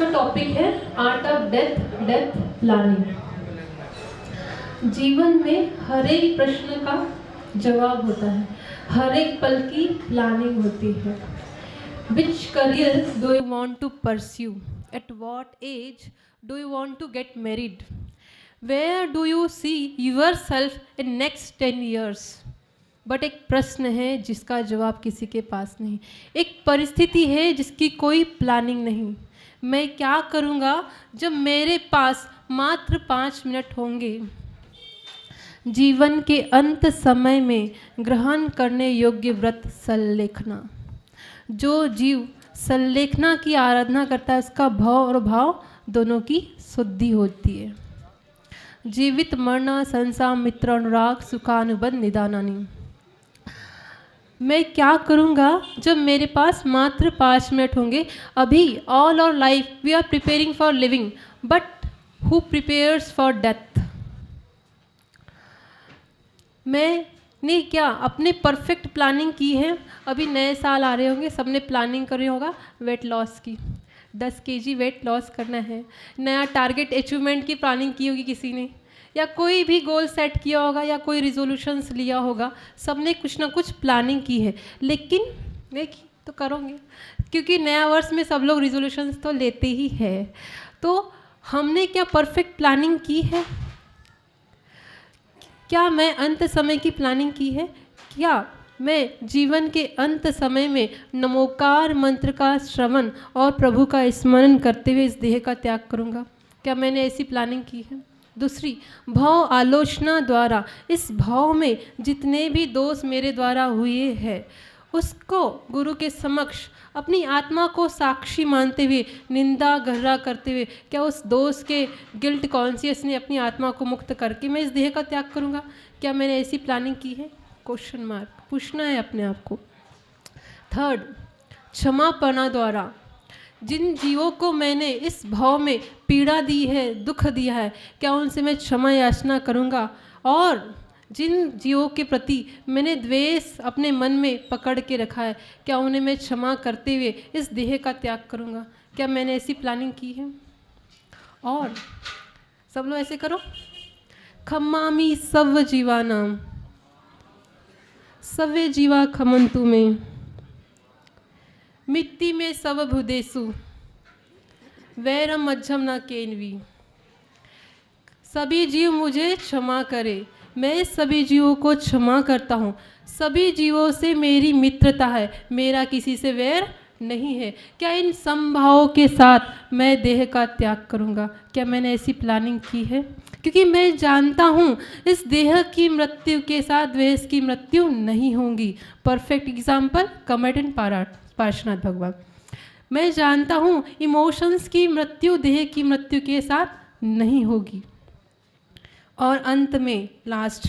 तो टॉपिक है art of death planning. जीवन में हर एक प्रश्न का जवाब होता है, हर एक पल की प्लानिंग होती है। Which career do you want to pursue? At what age do you want to get married? Where do you see yourself in next 10 years? But एक प्रश्न है जिसका जवाब किसी के पास नहीं, एक परिस्थिति है जिसकी कोई प्लानिंग नहीं। मैं क्या करूँगा जब मेरे पास मात्र 5 मिनट होंगे? जीवन के अंत समय में ग्रहण करने योग्य व्रत संलेखना। जो जीव संलेखना की आराधना करता है उसका भाव और भाव दोनों की शुद्धि होती है। जीवित मरना संसार मित्र अनुराग सुखानुबंध निदानानी। मैं क्या करूँगा जब मेरे पास मात्र 5 मिनट होंगे? अभी all our life we are preparing for living, but who prepares for death? मैंने क्या अपने परफेक्ट प्लानिंग की है? अभी नए साल आ रहे होंगे, सबने प्लानिंग करी होगा वेट लॉस की, 10 kg वेट लॉस करना है। नया टारगेट अचीवमेंट की प्लानिंग की होगी किसी ने, या कोई भी गोल सेट किया होगा, या कोई रिजोल्यूशंस लिया होगा। सबने कुछ ना कुछ प्लानिंग की है, लेकिन देखिए तो करोगे, क्योंकि नया वर्ष में सब लोग रिजोल्यूशंस तो लेते ही है। तो हमने क्या परफेक्ट प्लानिंग की है? क्या मैं अंत समय की प्लानिंग की है? क्या मैं जीवन के अंत समय में नमोकार मंत्र का श्रवण और प्रभु का स्मरण करते हुए इस देह का त्याग करूँगा? क्या मैंने ऐसी प्लानिंग की है? दूसरी, भाव आलोचना द्वारा इस भाव में जितने भी दोष मेरे द्वारा हुए हैं उसको गुरु के समक्ष अपनी आत्मा को साक्षी मानते हुए निंदा गहरा करते हुए क्या उस दोष के गिल्ट कॉन्शियस ने अपनी आत्मा को मुक्त करके मैं इस देह का त्याग करूँगा? क्या मैंने ऐसी प्लानिंग की है? क्वेश्चन मार्क पूछना है अपने आप को। थर्ड, क्षमापना द्वारा जिन जीवों को मैंने इस भाव में पीड़ा दी है, दुख दिया है, क्या उनसे मैं क्षमा याचना करूँगा? और जिन जीवों के प्रति मैंने द्वेष अपने मन में पकड़ के रखा है, क्या उन्हें मैं क्षमा करते हुए इस देह का त्याग करूँगा? क्या मैंने ऐसी प्लानिंग की है? और सब लोग ऐसे करो। खम्मामी सव जीवानाम सवे जीवा खमंतु में मिट्टी में सब भूदेसु वैरम मज्जम न केनवी। सभी जीव मुझे क्षमा करे, मैं सभी जीवों को क्षमा करता हूँ। सभी जीवों से मेरी मित्रता है, मेरा किसी से वैर नहीं है। क्या इन संभावों के साथ मैं देह का त्याग करूँगा? क्या मैंने ऐसी प्लानिंग की है? क्योंकि मैं जानता हूँ इस देह की मृत्यु के साथ द्वेष की मृत्यु नहीं होगी। परफेक्ट एग्जाम्पल कमेट एंड पार्श्वनाथ भगवान। मैं जानता हूँ इमोशंस की मृत्यु देह की मृत्यु के साथ नहीं होगी। और अंत में लास्ट,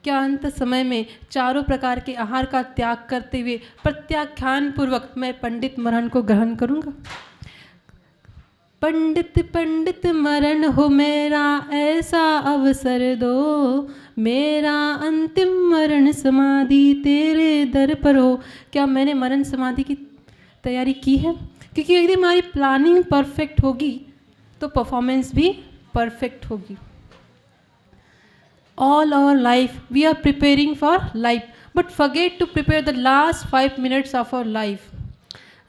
क्या अंत समय में चारों प्रकार के आहार का त्याग करते हुए प्रत्याख्यान पूर्वक मैं पंडित मरण को ग्रहण करूँगा? पंडित पंडित मरण हो मेरा ऐसा अवसर दो, मेरा अंतिम मरण समाधि तेरे दर पर हो। क्या मैंने मरण समाधि की तैयारी की है? क्योंकि यदि हमारी प्लानिंग परफेक्ट होगी तो परफॉर्मेंस भी परफेक्ट होगी। All our life we are preparing for life, but forget to prepare the last 5 minutes of our life.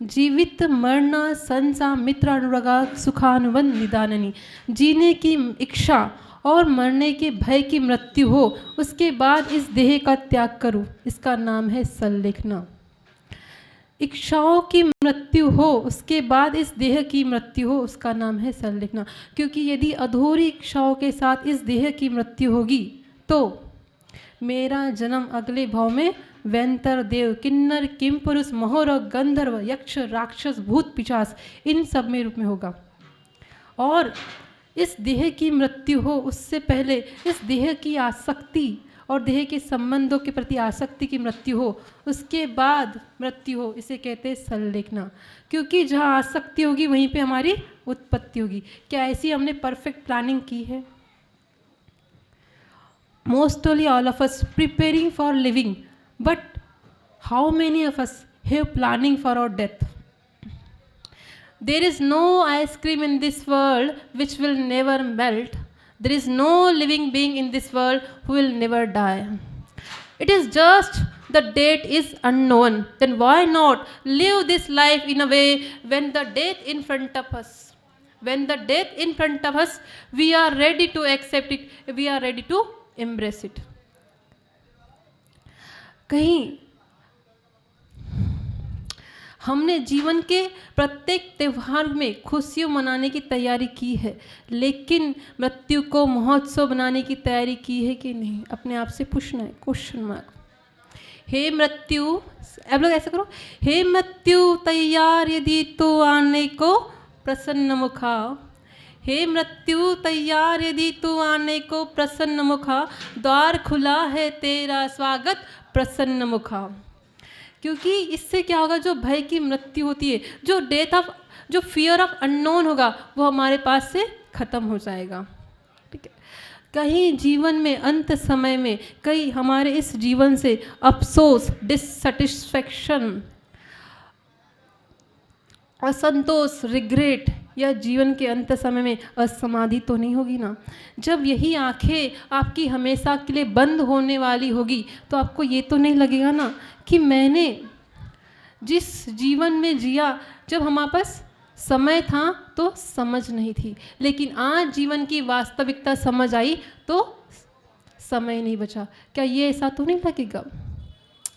जीवित मरना संसा मित्र अनुरागा सुखानुबंध निदाननी। जीने की इच्छा और मरने के भय की मृत्यु हो उसके बाद इस देह का त्याग करूँ, इसका नाम है संलेखना। इच्छाओं की मृत्यु हो उसके बाद इस देह की मृत्यु हो उसका नाम है संलेखना। क्योंकि यदि अधूरी इच्छाओं के साथ इस देह की मृत्यु होगी तो मेरा जन्म अगले भाव में वैंतर देव किन्नर किम पुरुष महोर गंधर्व यक्ष राक्षस भूत पिशाच इन सब में रूप में होगा। और इस देह की मृत्यु हो उससे पहले इस देह की आसक्ति और देह के संबंधों के प्रति आसक्ति की मृत्यु हो उसके बाद मृत्यु हो, इसे कहते हैं संलेखना। क्योंकि जहाँ आसक्ति होगी वहीं पे हमारी उत्पत्ति होगी। क्या ऐसी हमने परफेक्ट प्लानिंग की है? Mostly all of us preparing for living, but how many of us have planning for our death? There is no ice cream in this world which will never melt. There is no living being in this world who will never die. It is just the date is unknown. Then why not live this life in a way when the death in front of us? When the death in front of us, we are ready to accept it. We are ready to embrace it. कहीं हमने जीवन के प्रत्येक त्यौहार में खुशियों मनाने की तैयारी की है, लेकिन मृत्यु को महोत्सव बनाने की तैयारी की है कि नहीं? अपने आप से पूछना है, क्वेश्चन मार्क। हे मृत्यु, अब लोग ऐसा करो, हे मृत्यु तैयार यदि तू आने को प्रसन्न मुखा। हे मृत्यु तैयार यदि तू आने को प्रसन्न मुखा, द्वार खुला है तेरा स्वागत प्रसन्न मुखा। क्योंकि इससे क्या होगा, जो भय की मृत्यु होती है, जो डेथ ऑफ, जो फियर ऑफ अननोन होगा, वो हमारे पास से खत्म हो जाएगा। ठीक है, कहीं जीवन में अंत समय में कहीं हमारे इस जीवन से अफसोस, डिससेटिस्फैक्शन, असंतोष, रिग्रेट या जीवन के अंत समय में असमाधि तो नहीं होगी ना। जब यही आंखें आपकी हमेशा के लिए बंद होने वाली होगी तो आपको ये तो नहीं लगेगा ना कि मैंने जिस जीवन में जिया, जब हमारे पास समय था तो समझ नहीं थी, लेकिन आज जीवन की वास्तविकता समझ आई तो समय नहीं बचा। क्या ये ऐसा तो नहीं लगेगा?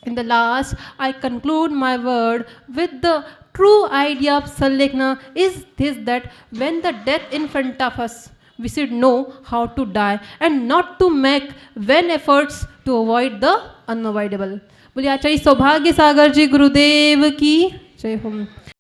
In the last, I conclude my word with the true idea of Sanlekhna is this, that when the death in front of us, we should know how to die and not to make vain efforts to avoid the unavoidable. बोलिए आचार्य सौभाग्य सागर जी गुरुदेव की जय हो।